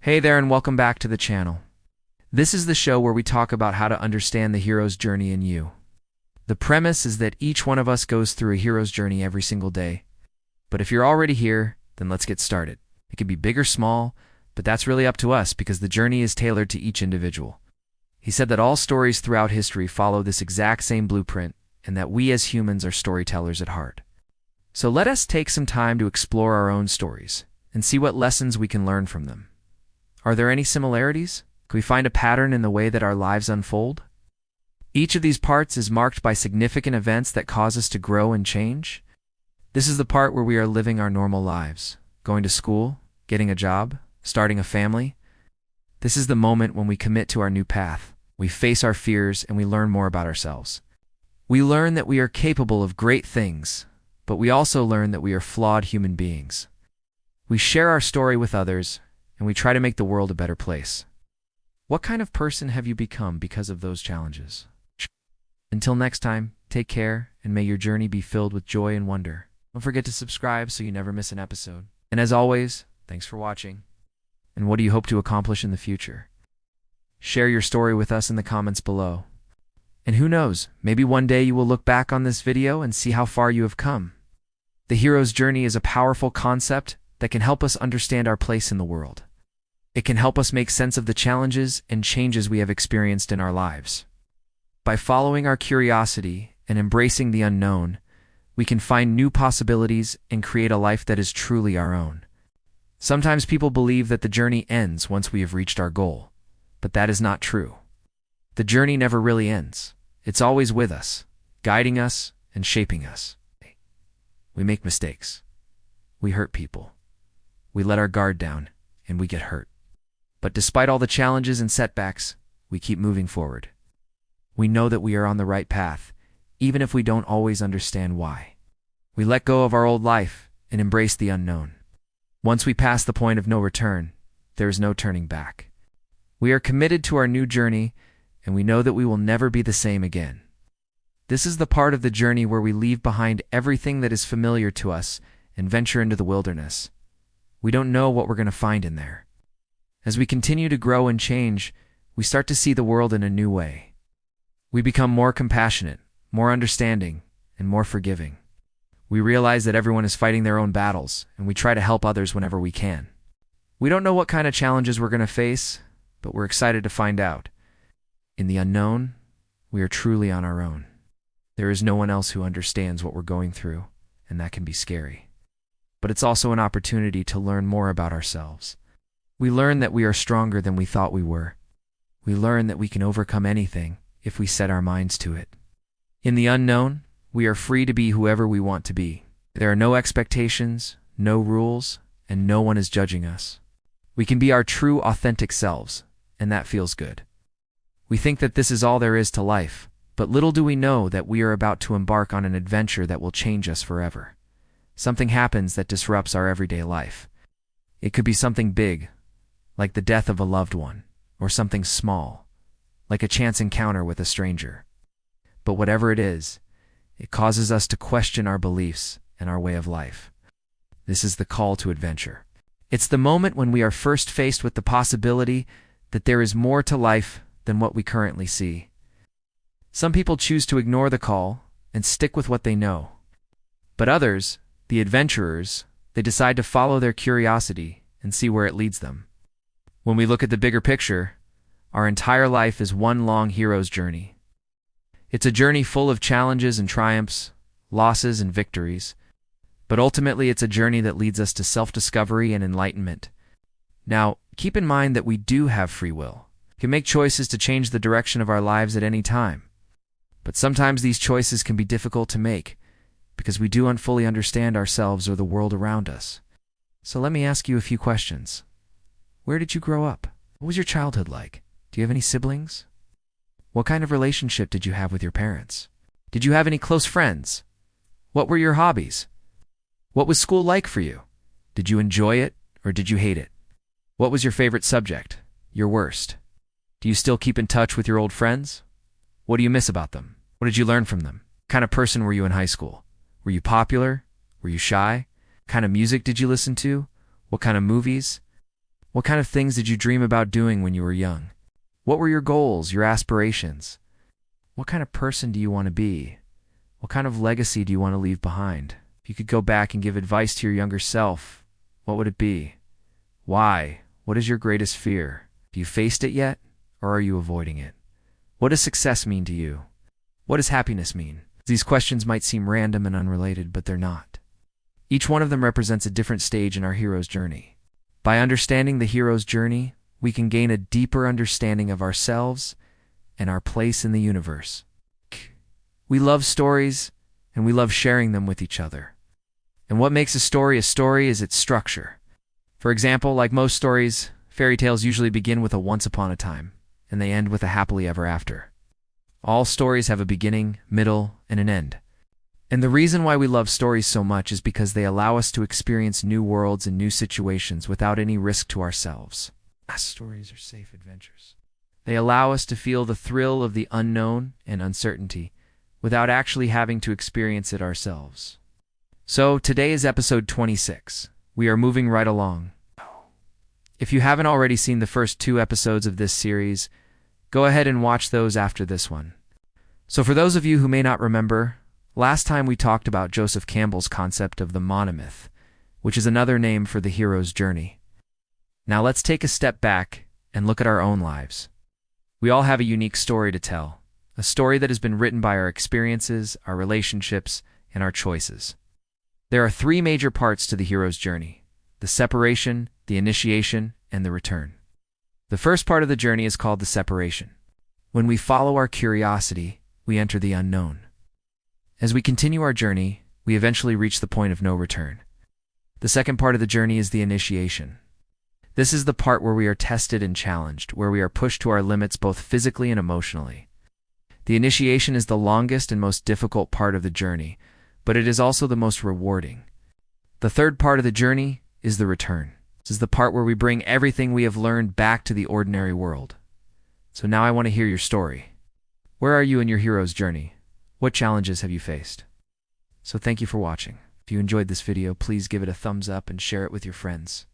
Hey there and welcome back to the channel. This is the show where we talk about how to understand the hero's journey in you. The premise is that each one of us goes through a hero's journey every single day. But if you're already here, then let's get started. It can be big or small, but that's really up to us because the journey is tailored to each individual. He said that all stories throughout history follow this exact same blueprint and that we as humans are storytellers at heart. So let us take some time to explore our own stories and see what lessons we can learn from them. Are there any similarities? Can we find a pattern in the way that our lives unfold? Each of these parts is marked by significant events that cause us to grow and change. This is the part where we are living our normal lives, going to school, getting a job, starting a family. This is the moment when we commit to our new path. We face our fears and we learn more about ourselves. We learn that we are capable of great things, but we also learn that we are flawed human beings. We share our story with others, and we try to make the world a better place. What kind of person have you become because of those challenges? Until next time, take care, and may your journey be filled with joy and wonder. Don't forget to subscribe so you never miss an episode. And as always, thanks for watching. And what do you hope to accomplish in the future? Share your story with us in the comments below. And who knows, maybe one day you will look back on this video and see how far you have come. The hero's journey is a powerful concept that can help us understand our place in the world. It can help us make sense of the challenges and changes we have experienced in our lives. By following our curiosity and embracing the unknown, we can find new possibilities and create a life that is truly our own. Sometimes people believe that the journey ends once we have reached our goal, but that is not true. The journey never really ends. It's always with us, guiding us and shaping us. We make mistakes. We hurt people. We let our guard down, and we get hurt. But despite all the challenges and setbacks, we keep moving forward. We know that we are on the right path, even if we don't always understand why. We let go of our old life and embrace the unknown. Once we pass the point of no return, there is no turning back. We are committed to our new journey, and we know that we will never be the same again. This is the part of the journey where we leave behind everything that is familiar to us and venture into the wilderness. We don't know what we're going to find in there. As we continue to grow and change, we start to see the world in a new way. We become more compassionate, more understanding, and more forgiving. We realize that everyone is fighting their own battles, and we try to help others whenever we can. We don't know what kind of challenges we're going to face, but we're excited to find out. In the unknown, we are truly on our own. There is no one else who understands what we're going through, and that can be scary. But it's also an opportunity to learn more about ourselves. We learn that we are stronger than we thought we were. We learn that we can overcome anything if we set our minds to it. In the unknown, we are free to be whoever we want to be. There are no expectations, no rules, and no one is judging us. We can be our true, authentic selves, and that feels good. We think that this is all there is to life, but little do we know that we are about to embark on an adventure that will change us forever. Something happens that disrupts our everyday life. It could be something big, like the death of a loved one, or something small, like a chance encounter with a stranger. But whatever it is, it causes us to question our beliefs and our way of life. This is the call to adventure. It's the moment when we are first faced with the possibility that there is more to life than what we currently see. Some people choose to ignore the call and stick with what they know. But others, the adventurers, they decide to follow their curiosity and see where it leads them. When we look at the bigger picture, our entire life is one long hero's journey. It's a journey full of challenges and triumphs, losses and victories, but ultimately it's a journey that leads us to self-discovery and enlightenment. Now, keep in mind that we do have free will. We can make choices to change the direction of our lives at any time. But sometimes these choices can be difficult to make, because we don't fully understand ourselves or the world around us. So let me ask you a few questions. Where did you grow up? What was your childhood like? Do you have any siblings? What kind of relationship did you have with your parents? Did you have any close friends? What were your hobbies? What was school like for you? Did you enjoy it or did you hate it? What was your favorite subject? Your worst? Do you still keep in touch with your old friends? What do you miss about them? What did you learn from them? What kind of person were you in high school? Were you popular? Were you shy? What kind of music did you listen to? What kind of movies? What kind of things did you dream about doing when you were young? What were your goals, your aspirations? What kind of person do you want to be? What kind of legacy do you want to leave behind? If you could go back and give advice to your younger self, what would it be? Why? What is your greatest fear? Have you faced it yet, or are you avoiding it? What does success mean to you? What does happiness mean? These questions might seem random and unrelated, but they're not. Each one of them represents a different stage in our hero's journey. By understanding the hero's journey, we can gain a deeper understanding of ourselves and our place in the universe. We love stories, and we love sharing them with each other. And what makes a story is its structure. For example, like most stories, fairy tales usually begin with a once upon a time, and they end with a happily ever after. All stories have a beginning, middle, and an end. And the reason why we love stories so much is because they allow us to experience new worlds and new situations without any risk to ourselves. Stories are safe adventures. They allow us to feel the thrill of the unknown and uncertainty without actually having to experience it ourselves. So, today is episode 26. We are moving right along. If you haven't already seen the first 2 episodes of this series, go ahead and watch those after this one. So for those of you who may not remember, last time we talked about Joseph Campbell's concept of the monomyth, which is another name for the hero's journey. Now let's take a step back and look at our own lives. We all have a unique story to tell, a story that has been written by our experiences, our relationships, and our choices. There are 3 major parts to the hero's journey: the separation, the initiation, and the return. The first part of the journey is called the separation. When we follow our curiosity, we enter the unknown. As we continue our journey, we eventually reach the point of no return. The second part of the journey is the initiation. This is the part where we are tested and challenged, where we are pushed to our limits both physically and emotionally. The initiation is the longest and most difficult part of the journey, but it is also the most rewarding. The third part of the journey is the return. This is the part where we bring everything we have learned back to the ordinary world. So now I want to hear your story. Where are you in your hero's journey? What challenges have you faced? So thank you for watching. If you enjoyed this video, please give it a thumbs up and share it with your friends.